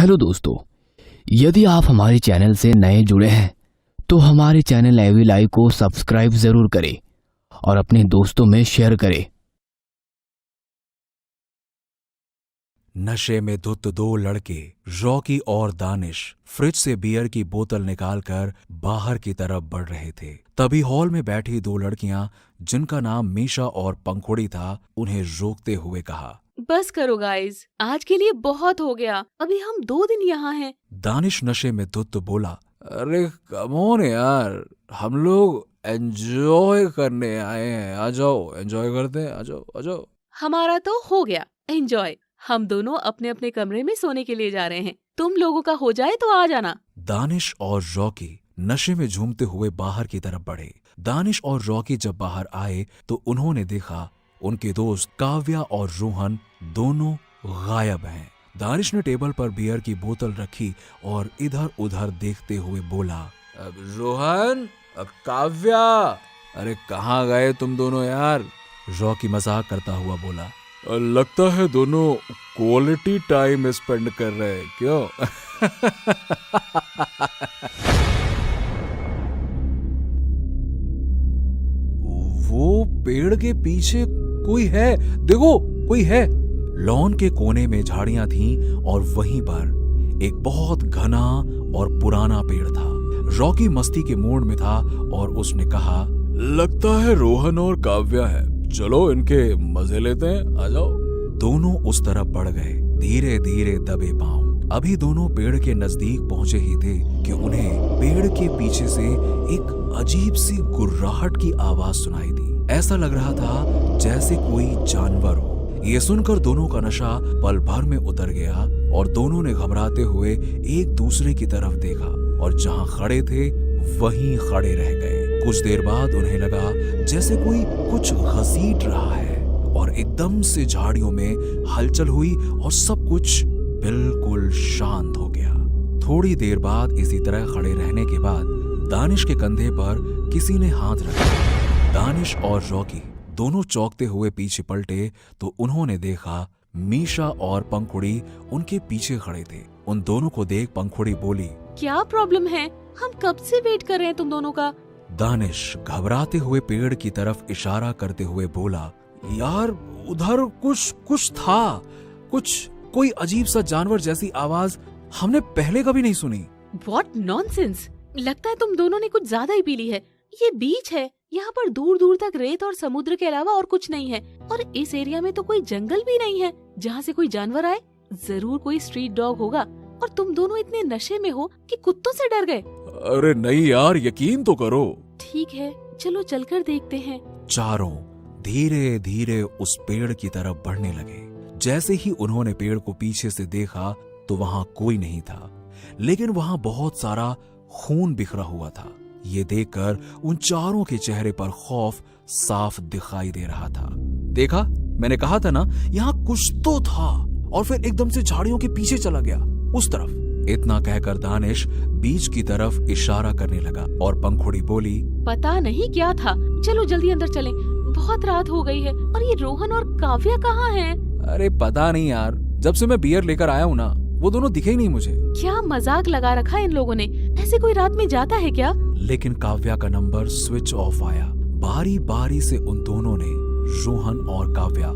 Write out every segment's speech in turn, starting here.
Hello दोस्तों, यदि आप हमारे चैनल से नए जुड़े हैं तो हमारे चैनल एवी लाइव को सब्सक्राइब जरूर करें और अपने दोस्तों में शेयर करें। नशे में धुत दो लड़के रॉकी और दानिश फ्रिज से बियर की बोतल निकालकर बाहर की तरफ बढ़ रहे थे। तभी हॉल में बैठी दो लड़कियां, जिनका नाम मीशा और पंखुड़ी था, उन्हें रोकते हुए कहा, बस करो गाइस, आज के लिए बहुत हो गया। अभी हम 2 दिन यहाँ हैं। दानिश नशे में धुत बोला, अरे कम ऑन यार, हम लोग एंजॉय करने आए हैं, आ जाओ एंजॉय करते हैं, आ जाओ आ जाओ। हमारा तो हो गया एंजॉय। हम दोनों अपने अपने कमरे में सोने के लिए जा रहे हैं। तुम लोगों का हो जाए तो आ जाना। दानिश और रॉकी नशे में झूमते हुए बाहर की तरफ बढ़े। दानिश और रॉकी जब बाहर आए तो उन्होंने देखा उनके दोस्त काव्या और रोहन दोनों गायब हैं। दानिश ने टेबल पर बियर की बोतल रखी और इधर उधर देखते हुए बोला, रोहन, काव्या, अरे कहाँ गए तुम दोनों यार? रॉकी मजाक करता हुआ बोला, लगता है दोनों क्वालिटी टाइम स्पेंड कर रहे हैं, क्यों? वो पेड़ के पीछे कोई है, देखो कोई है। लॉन के कोने में झाड़ियां थीं और वहीं पर एक बहुत घना और पुराना पेड़ था। रॉकी मस्ती के मूड में था और उसने कहा, लगता है रोहन और काव्या है, चलो इनके मजे लेते हैं, आ जाओ। दोनों उस तरफ बढ़ गए, धीरे धीरे दबे पांव। अभी दोनों पेड़ के नजदीक पहुंचे ही थे कि उन्हें पेड़ के पीछे से एक अजीब सी गुर्राहट की आवाज सुनाई दी। ऐसा लग रहा था जैसे कोई जानवर हो। ये सुनकर दोनों का नशा पल भर में उतर गया और दोनों ने घबराते हुए एक दूसरे की तरफ देखा और जहां खड़े थे वहीं खड़े रह गए। कुछ देर बाद उन्हें लगा जैसे कोई कुछ घसीट रहा है और एकदम से झाड़ियों में हलचल हुई और सब कुछ बिल्कुल शांत हो गया। थोड़ी देर बाद इसी तरह खड़े रहने के बाद दानिश के कंधे पर किसी ने हाथ रखा। दानिश और रॉकी दोनों चौंकते हुए पीछे पलटे तो उन्होंने देखा मीशा और पंखुड़ी उनके पीछे खड़े थे। उन दोनों को देख पंखुड़ी बोली, क्या प्रॉब्लम है? हम कब से वेट कर रहे हैं तुम दोनों का। दानिश घबराते हुए पेड़ की तरफ इशारा करते हुए बोला, यार उधर कुछ था, कोई अजीब सा जानवर जैसी आवाज हमने पहले कभी नहीं सुनी। What nonsense! लगता है तुम दोनों ने कुछ ज्यादा ही पी ली है। ये बीच है, यहाँ पर दूर दूर तक रेत और समुद्र के अलावा और कुछ नहीं है। और इस एरिया में तो कोई जंगल भी नहीं है जहाँ से कोई जानवर आए। जरूर कोई स्ट्रीट डॉग होगा और तुम दोनों इतने नशे में हो कि कुत्तों से डर गए। अरे नहीं यार, यकीन तो करो। ठीक है, चलो चलकर देखते हैं। चारों धीरे धीरे उस पेड़ की तरफ बढ़ने लगे। जैसे ही उन्होंने पेड़ को पीछे से देखा तो वहां कोई नहीं था, लेकिन वहां बहुत सारा खून बिखरा हुआ था। ये देखकर उन चारों के चेहरे पर खौफ साफ दिखाई दे रहा था। देखा, मैंने कहा था ना, यहाँ कुछ तो था। और फिर एकदम से झाड़ियों के पीछे चला गया, उस तरफ। इतना कहकर दानिश बीच की तरफ इशारा करने लगा और पंखुड़ी बोली, पता नहीं क्या था, चलो जल्दी अंदर चलें, बहुत रात हो गई है। और ये रोहन और काव्या कहाँ हैं? अरे पता नहीं यार, जब से मैं बियर लेकर आया हूँ ना, वो दोनों दिखे ही नहीं मुझे। क्या मजाक लगा रखा है इन लोगों ने? ऐसे कोई रात में जाता है क्या? लेकिन काव्या का नंबर स्विच ऑफ आया। बारी बारी से उन दोनों ने, रोहन और काव्या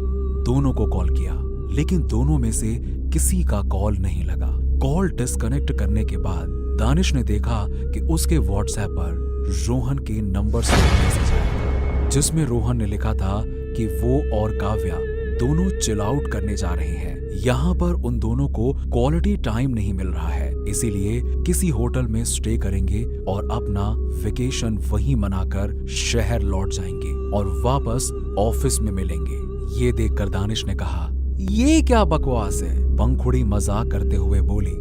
दोनों को कॉल किया, लेकिन दोनों में से किसी का कॉल नहीं लगा। कॉल डिस्कनेक्ट करने के बाद दानिश ने देखा कि उसके व्हाट्सएप पर रोहन के नंबर से मैसेज आया, जिसमें रोहन ने लिखा था कि वो और काव्या दोनों चिल आउट करने जा रहे हैं। यहाँ पर उन दोनों को क्वालिटी टाइम नहीं मिल रहा है, इसीलिए किसी होटल में स्टे करेंगे और अपना वेकेशन वहीं मनाकर शहर लौट जाएंगे और वापस ऑफिस में मिलेंगे। ये देखकर दानिश ने कहा, ये क्या बकवास है? पंखुड़ी मजाक करते हुए बोली,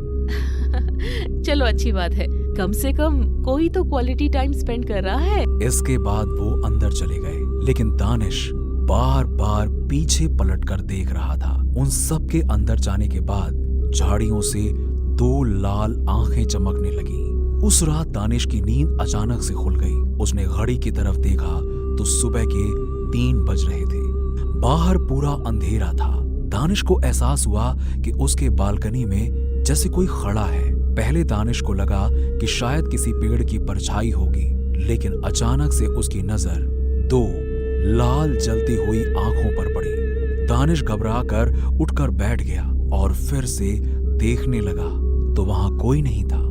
चलो अच्छी बात है, कम से कम कोई तो क्वालिटी टाइम स्पेंड कर रहा है। इसके बाद वो अंदर चले गए, लेकिन दानिश बार बार पीछे पलटकर देख रहा था। उन सब के अंदर जाने के बाद झाड़ियों से 2 लाल आंखें चमकने लगी। उस रात दानिश की नींद अचानक से खुल गई। उसने घड़ी की तरफ देखा तो सुबह के 3 बज रहे थे। बाहर पूरा अंधेरा था। दानिश को एहसास हुआ कि उसके बालकनी में जैसे कोई खड़ा है। पहले दानिश को लगा कि शायद किसी पेड़ की परछाई होगी, लेकिन अचानक से उसकी नजर दो लाल जलती हुई आंखों पर पड़ी। दानिश घबराकर उठकर बैठ गया और फिर से देखने लगा तो वहां कोई नहीं था।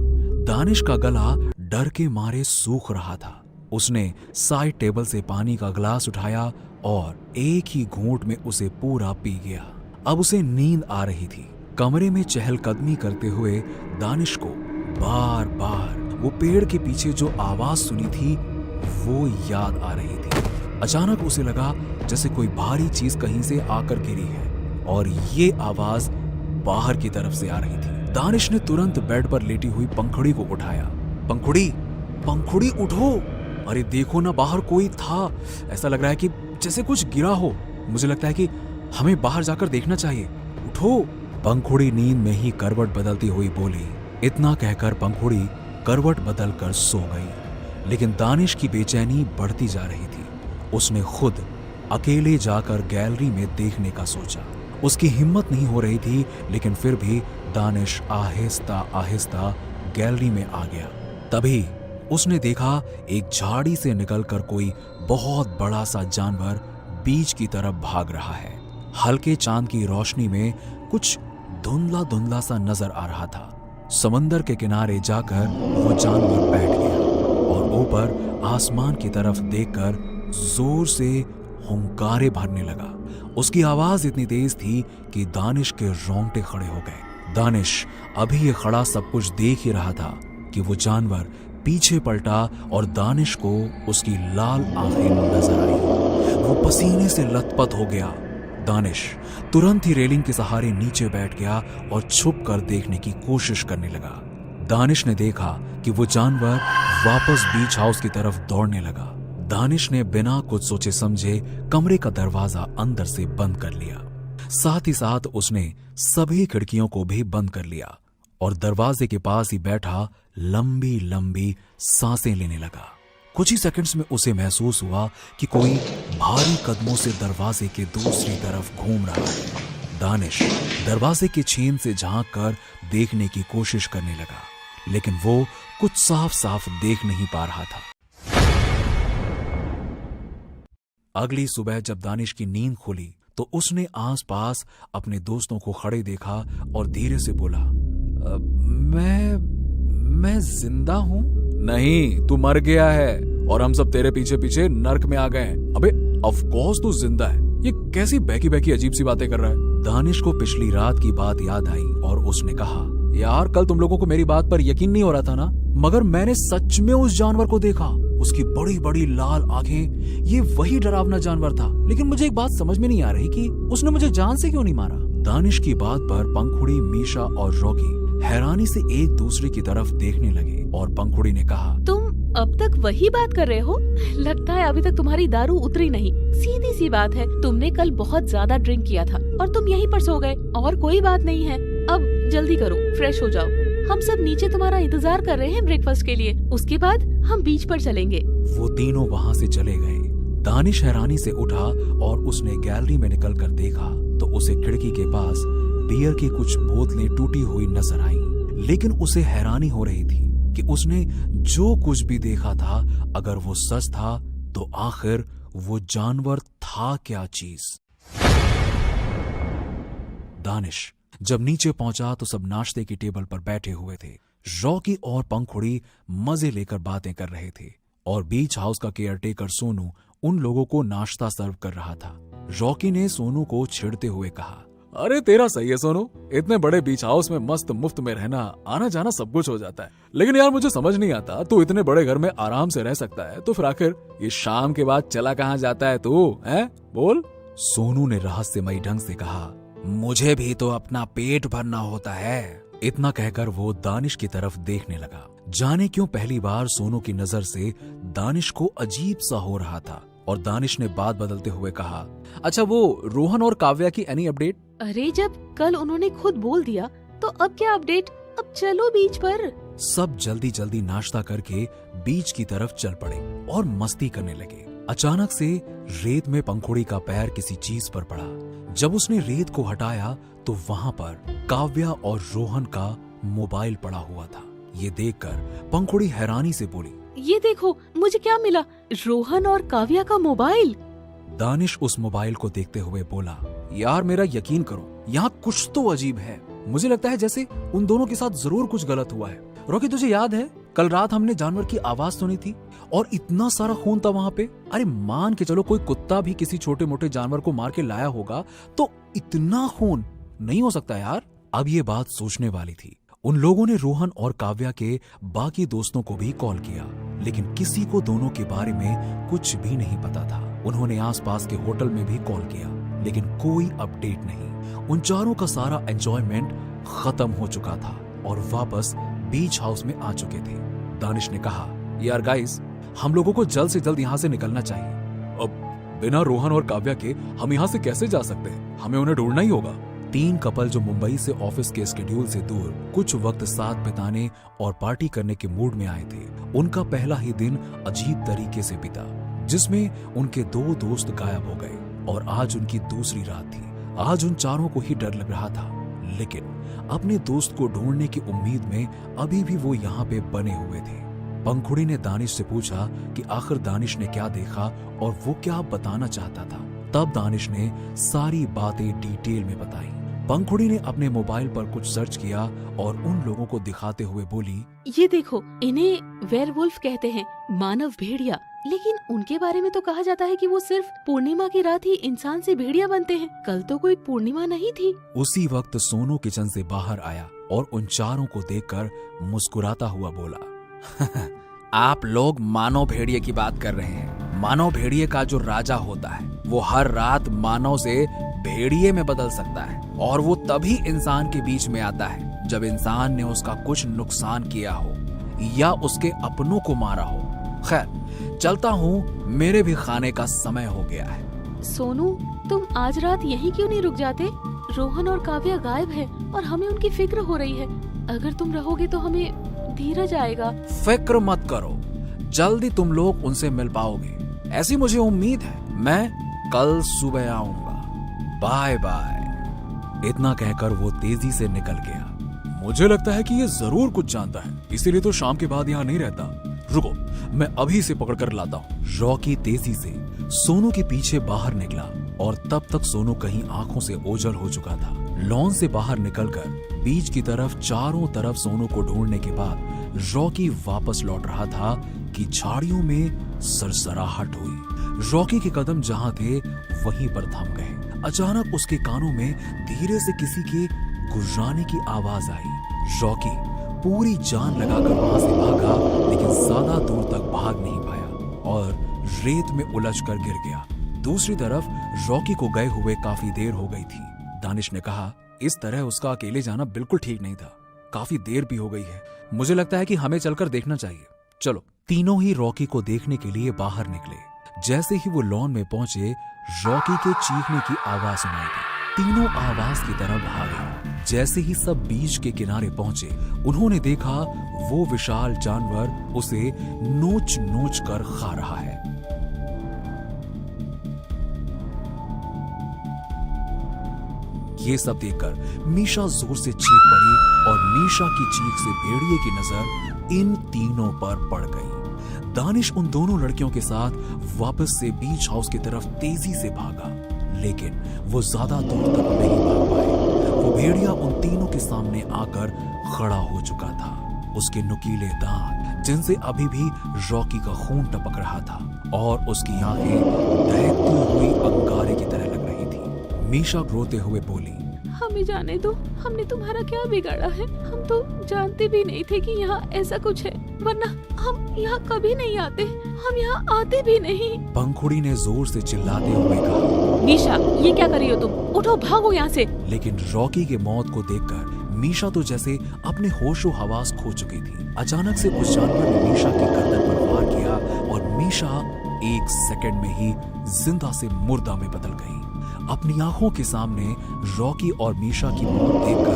दानिश का गला डर के मारे सूख रहा था। उसने साइड टेबल से पानी का गिलास उठाया और एक ही घूंट में उसे पूरा पी गया। अब उसे नींद आ रही थी। कमरे में चहलकदमी करते हुए दानिश को बार बार वो पेड़ के पीछे जो आवाज सुनी थी वो याद आ रही थी। अचानक उसे लगा जैसे कोई भारी चीज कहीं से आकर गिरी है और ये आवाज बाहर की तरफ से आ रही थी। दानिश ने तुरंत बेड पर लेटी हुई पंखुड़ी को उठाया। पंखुड़ी, पंखुड़ी उठो! अरे देखो ना, बाहर कोई था। ऐसा लग रहा है कि जैसे कुछ गिरा हो। मुझे लगता है कि हमें बाहर जाकर देखना चाहिए। उठो! पंखुड़ी नींद में ही करवट बदलती हुई बोली। इतना कहकर पंखुड़ी करवट बदलकर सो गई। लेकिन दानिश की बेचैनी बढ़ती जा रही थी। उसने खुद अकेले जाकर गैलरी में देखने का सोचा। उसकी हिम्मत नहीं हो रही थी, लेकिन फिर भी दानिश आहिस्ता आहिस्ता गैलरी में आ गया। तभी उसने देखा एक झाड़ी से निकलकर कोई बहुत बड़ा सा जानवर बीच की तरफ भाग रहा है। हल्के चांद की रोशनी में कुछ धुंधला धुंधला सा नजर आ रहा था। समंदर के किनारे जाकर वो जानवर बैठ गया और ऊपर आसमान की तरफ देखकर जोर से हुंकारे भरने लगा। उसकी आवाज इतनी तेज थी कि दानिश के रोंगटे खड़े हो गए। दानिश अभी ये खड़ा सब कुछ देख ही रहा था कि वो जानवर पीछे पलटा और दानिश को उसकी लाल आंखें नजर आई। वो पसीने से लथपथ हो गया। दानिश तुरंत ही रेलिंग के सहारे नीचे बैठ गया और छुप कर देखने की कोशिश करने लगा। दानिश ने देखा कि वो जानवर वापस बीच हाउस की तरफ दौड़ने लगा। दानिश ने बिना कुछ सोचे समझे कमरे का दरवाजा अंदर से बंद कर लिया। साथ ही साथ उसने सभी खिड़कियों को भी बंद कर लिया और दरवाजे के पास ही बैठा लंबी लंबी सांसें लेने लगा। कुछ ही सेकंड्स में उसे महसूस हुआ कि कोई भारी कदमों से दरवाजे के दूसरी तरफ घूम रहा है। दानिश दरवाजे के छेद से झांक कर देखने की कोशिश करने लगा, लेकिन वो कुछ साफ साफ देख नहीं पा रहा था। अगली सुबह जब दानिश की नींद खुली तो उसने आसपास अपने दोस्तों को खड़े देखा और धीरे से बोला, मैं जिंदा हूं? नहीं, तू मर गया है और हम सब तेरे पीछे पीछे नर्क में आ गए हैं। अबे ऑफ कोर्स तू जिंदा है। ये कैसी बैकी बैकी अजीब सी बातें कर रहा है। दानिश को पिछली रात की बात याद आई और उसने कहा, यार कल तुम लोगों को मेरी बात पर यकीन नहीं हो रहा था ना, मगर मैंने सच में उस जानवर को देखा। उसकी बड़ी बड़ी लाल आंखें, ये वही डरावना जानवर था। लेकिन मुझे एक बात समझ में नहीं आ रही कि उसने मुझे जान से क्यों नहीं मारा। दानिश की बात पर पंखुड़ी, मीशा और रॉकी हैरानी से एक दूसरे की तरफ देखने लगे और पंखुड़ी ने कहा, तुम अब तक वही बात कर रहे हो? लगता है अभी तक तुम्हारी दारू उतरी नहीं। सीधी सी बात है, तुमने कल बहुत ज्यादा ड्रिंक किया था और तुम यहीं पर सो गए। और कोई बात नहीं है, अब जल्दी करो, फ्रेश हो जाओ। हम सब नीचे तुम्हारा इंतजार कर रहे हैं ब्रेकफास्ट के लिए। उसके बाद हम बीच पर चलेंगे। वो तीनों वहाँ से चले गए। दानिश हैरानी से उठा और उसने गैलरी में निकल कर देखा तो उसे खिड़की के पास बियर की कुछ बोतलें टूटी हुई नजर आईं। लेकिन उसे हैरानी हो रही थी कि उसने जो कुछ भी देखा था, अगर वो सच था तो आखिर वो जानवर था क्या चीज। दानिश जब नीचे पहुंचा तो सब नाश्ते की टेबल पर बैठे हुए थे। रॉकी और पंखुड़ी मजे लेकर बातें कर रहे थे और बीच हाउस का केयरटेकर सोनू उन लोगों को नाश्ता सर्व कर रहा था। रॉकी ने सोनू को छेड़ते हुए कहा, अरे तेरा सही है सोनू, इतने बड़े बीच हाउस में मस्त मुफ्त में रहना, आना जाना सब कुछ हो जाता है। लेकिन यार मुझे समझ नहीं आता, तू इतने बड़े घर में आराम से रह सकता है तो फिर आखिर ये शाम के बाद चला कहाँ जाता है तू, हैं? बोल। सोनू ने रहस्यमयी ढंग से कहा, मुझे भी तो अपना पेट भरना होता है। इतना कहकर वो दानिश की तरफ देखने लगा। जाने क्यों पहली बार सोनू की नजर से दानिश को अजीब सा हो रहा था और दानिश ने बात बदलते हुए कहा, अच्छा वो रोहन और काव्या की एनी अपडेट? अरे जब कल उन्होंने खुद बोल दिया तो अब क्या अपडेट, अब चलो बीच पर। सब जल्दी जल्दी नाश्ता करके बीच की तरफ चल पड़े और मस्ती करने लगे। अचानक से रेत में पंखुड़ी का पैर किसी चीज पर पड़ा। जब उसने रेत को हटाया तो वहां पर काव्या और रोहन का मोबाइल पड़ा हुआ था। ये देखकर पंखुड़ी हैरानी से बोली, ये देखो मुझे क्या मिला, रोहन और काव्या का मोबाइल। दानिश उस मोबाइल को देखते हुए बोला, यार मेरा यकीन करो, यहाँ कुछ तो अजीब है। मुझे लगता है जैसे उन दोनों के साथ जरूर कुछ गलत हुआ है। रॉकी, तुझे याद है कल रात हमने जानवर की आवाज सुनी थी और इतना सारा खून था वहाँ पे। अरे मान के चलो कोई कुत्ता भी किसी छोटे मोटे जानवर को मार के लाया होगा तो इतना खून नहीं हो सकता यार। अब ये बात सोचने वाली थी। उन लोगों ने रोहन और काव्या के बाकी दोस्तों को भी कॉल किया, लेकिन किसी को दोनों के बारे में कुछ भी नहीं पता था। उन्होंने आसपास के होटल में भी कॉल किया, लेकिन कोई अपडेट नहीं। उन चारों का सारा एंजॉयमेंट खत्म हो चुका था और वापस बीच हाउस में आ चुके थे। दानिश ने कहा, यार गाइस, हम लोगों को जल्द से जल्द यहाँ से निकलना चाहिए। अब बिना रोहन और काव्या के हम यहाँ से कैसे जा सकते हैं? हमें उन्हें ढूंढना ही होगा। 3 कपल जो मुंबई से ऑफिस के स्केड्यूल से दूर कुछ वक्त साथ बिताने और पार्टी करने के मूड में आए थे। उनका पहला ही दिन अजीब तरीके से बीता, जिसमें उनके 2 दोस्त गायब हो गए और आज उनकी दूसरी रात थी। आज उन चारों को ही डर लग रहा था, लेकिन अपने दोस्त को ढूंढने की उम्मीद में अभी भी वो यहाँ पे बने हुए थे। पंखुड़ी ने दानिश से पूछा कि आखिर दानिश ने क्या देखा और वो क्या बताना चाहता था। तब दानिश ने सारी बातें डिटेल में बताई। पंखुड़ी ने अपने मोबाइल पर कुछ सर्च किया और उन लोगों को दिखाते हुए बोली, ये देखो, इन्हें वेयरवुल्फ कहते हैं, मानव भेड़िया। लेकिन उनके बारे में तो कहा जाता है कि वो सिर्फ पूर्णिमा की रात ही इंसान से भेड़िया बनते हैं। कल तो कोई पूर्णिमा नहीं थी। उसी वक्त सोनू किचन से बाहर आया और उन चारों को देखकर मुस्कुराता हुआ बोला, आप लोग मानव भेड़िए की बात कर रहे हैं। मानव भेड़िए का जो राजा होता है वो हर रात मानव से भेड़िए में बदल सकता है और वो तभी इंसान के बीच में आता है जब इंसान ने उसका कुछ नुकसान किया हो या उसके अपनों को मारा हो। खैर चलता हूँ, मेरे भी खाने का समय हो गया है। सोनू, तुम आज रात यहीं क्यों नहीं रुक जाते? रोहन और काव्या गायब है और हमें उनकी फिक्र हो रही है। अगर तुम रहोगे तो हमें धीरज आएगा। फिक्र मत करो, जल्दी तुम लोग उनसे मिल पाओगे, ऐसी मुझे उम्मीद है। मैं कल सुबह आऊंगा, बाय बाय। इतना कहकर वो तेजी से निकल गया। मुझे लगता है कि ये जरूर कुछ जानता है, इसीलिए तो शाम के बाद यहाँ नहीं रहता। रुको, मैं अभी से पकड़ कर लाता हूँ। रॉकी तेजी से सोनू के पीछे बाहर निकला और तब तक सोनू कहीं आंखों से ओझल हो चुका था। लॉन से बाहर निकलकर बीच की तरफ चारों तरफ सोनू को ढूंढने के बाद रॉकी वापस लौट रहा था कि झाड़ियों में सरसराहट हुई। रॉकी के कदम जहां थे वहीं पर थम गए। अचानक उसके कानों में धीरे से किसी के गुर्राने की आवाज आई। रॉकी पूरी जान लगाकर वहां से भागा, लेकिन ज्यादा दूर तक भाग नहीं पाया और रेत में उलझ कर गिर गया। दूसरी तरफ रॉकी को गए हुए काफी देर हो गई थी। दानिश ने कहा, इस तरह उसका अकेले जाना बिल्कुल ठीक नहीं था। काफी देर भी हो गई है, मुझे लगता है कि हमें चलकर देखना चाहिए। चलो। तीनों ही रॉकी को देखने के लिए बाहर निकले। जैसे ही वो लॉन में पहुंचे, रॉकी के चीखने की आवाज सुनाई दी। तीनों आवाज की तरफ भागे। जैसे ही सब बीच के किनारे पहुंचे, उन्होंने देखा वो विशाल जानवर उसे नोच नोच कर खा रहा है। ये सब देखकर मीशा जोर से चीख पड़ी और मीशा की चीख से भेड़िए की नजर इन तीनों पर पड़ गई। दानिश उन दोनों लड़कियों के साथ वापस से बीच हाउस की तरफ तेजी से भागा, लेकिन वो ज्यादा दूर तक नहीं भाग पाए। वो भेड़िया उन तीनों के सामने आकर खड़ा हो चुका था। उसके नुकीले दांत, जिनसे अभी भी रॉकी का खून टपक रहा था, और उसकी आंखें दहकती हुई अंगारे की तरह लग रही थी। मीशा रोते हुए बोली, हमें जाने दो, हमने तुम्हारा क्या बिगाड़ा है? हम तो जानते भी नहीं थे कि यहाँ ऐसा कुछ है, वरना हम यहाँ कभी नहीं आते, हम यहाँ आते भी नहीं। पंखुड़ी ने जोर से चिल्लाते हुए कहा, मीशा, ये क्या कर रही हो तुम? उठो, भागो यहाँ से। लेकिन रॉकी के मौत को देखकर मीशा तो जैसे अपने होशो हवास खो चुकी थी। अचानक से उस जानवर ने मीशा की गर्दन पर वार किया और मीशा 1 सेकंड में ही जिंदा से मुर्दा में बदल गई। अपनी आंखों के सामने रॉकी और मीशा की मौत देखकर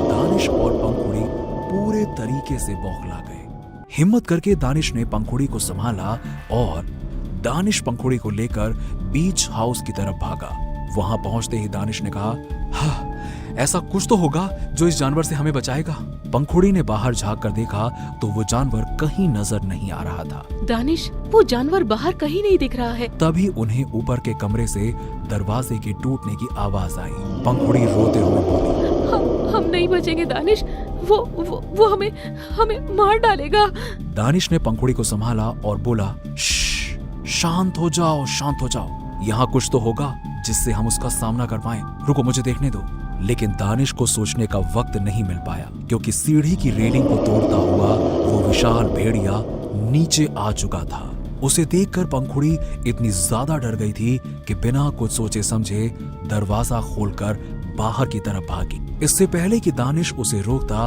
दानिश और पंखुड़ी पूरे तरीके से बौखला गए। हिम्मत करके दानिश ने पंखुड़ी को संभाला और दानिश पंखुड़ी को लेकर बीच हाउस की तरफ भागा। वहां पहुंचते ही दानिश ने कहा, हाँ, ऐसा कुछ तो होगा जो इस जानवर से हमें बचाएगा। पंखुड़ी ने बाहर झांक कर देखा तो वो जानवर कहीं नजर नहीं आ रहा था। दानिश, वो जानवर बाहर कहीं नहीं दिख रहा है। तभी उन्हें ऊपर के कमरे से दरवाजे के टूटने की आवाज आई। पंखुड़ी रोते हुए बोली, हम नहीं बचेंगे दानिश, वो हमें मार डालेगा। दानिश ने पंखुड़ी को संभाला और बोला, शांत हो जाओ, शांत हो जाओ। यहाँ कुछ तो होगा जिससे हम उसका सामना कर पाएं। रुको, मुझे देखने दो। लेकिन दानिश को सोचने का वक्त नहीं मिल पाया, क्योंकि सीढ़ी की रेलिंग को तोड़ता हुआ वो विशाल भेड़िया नीचे आ चुका था। उसे देखकर पंखुड़ी इतनी ज्यादा डर गई थी कि बिना कुछ सोचे समझे दरवाजा खोलकर बाहर की तरफ भागी। इससे पहले कि दानिश उसे रोकता,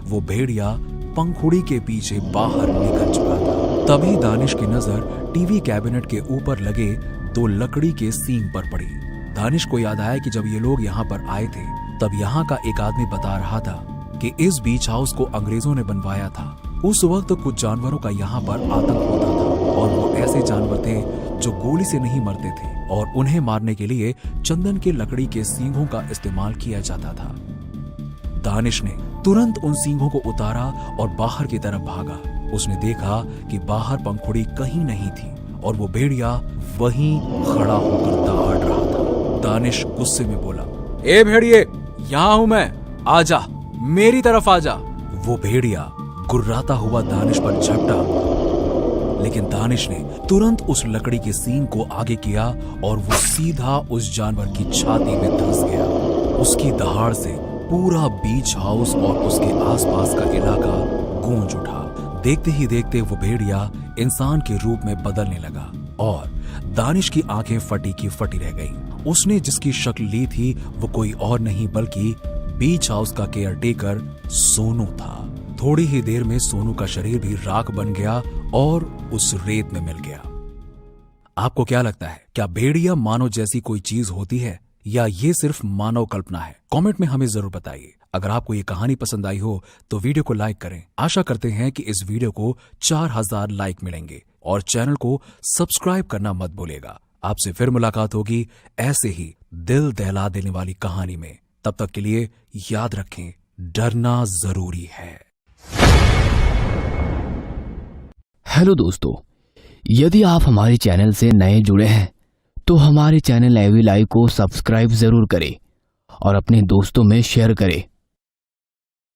वो भेड़िया पंखुड़ी के पीछे बाहर निकल चुका था। तभी दानिश की नजर टीवी कैबिनेट के ऊपर लगे 2 लकड़ी के सींग पर पड़ी। दानिश को याद आया कि जब ये लोग यहाँ पर आए थे तब यहाँ का एक आदमी बता रहा था कि इस बीच हाउस को अंग्रेजों ने बनवाया था। उस वक्त कुछ जानवरों का यहाँ पर आतंक होता था और वो ऐसे जानवर थे जो गोली से नहीं मरते थे और उन्हें मारने के लिए चंदन के लकड़ी के सींगों का इस्तेमाल किया जाता था। दानिश ने तुरंत उन सींगों को उतारा और बाहर की तरफ भागा। उसने देखा कि बाहर पंखुड़ी कहीं नहीं थी और वो भेड़िया वहीं खड़ा होकर दहाड़ रहा था। दानिश गुस्से में बोला, ए भेड़िए, यहाँ हूं मैं, आजा, मेरी तरफ आजा। वो भेड़िया गुर्राता हुआ दानिश पर झपटा, लेकिन दानिश ने तुरंत उस लकड़ी के सींग को आगे किया और वो सीधा उस जानवर की छाती में धंस गया। उसकी दहाड़ से पूरा बीच हाउस और उसके आसपास का इलाका गूंज उठा। देखते ही देखते वो भेड़िया इंसान के रूप में बदलने लगा और दानिश की आंखें फटी की फटी रह गईं। उसने जिसकी शक्ल ली थी वो कोई और नहीं बल्कि बीच हाउस का केयरटेकर सोनू था। थोड़ी ही देर में सोनू का शरीर भी राख बन गया और उस रेत में मिल गया। आपको क्या लगता है, क्या भेड़िया मानव जैसी कोई चीज होती है या ये सिर्फ मानव कल्पना है? कमेंट में हमें जरूर बताइए। अगर आपको ये कहानी पसंद आई हो तो वीडियो को लाइक करें। आशा करते हैं कि इस वीडियो को 4000 लाइक मिलेंगे और चैनल को सब्सक्राइब करना मत भूलिएगा। आपसे फिर मुलाकात होगी ऐसे ही दिल दहला देने वाली कहानी में। तब तक के लिए याद रखें, डरना जरूरी है। हेलो दोस्तों, यदि आप हमारे चैनल से नए जुड़े हैं तो हमारे चैनल एवी लाइव को सब्सक्राइब जरूर करें और अपने दोस्तों में शेयर करें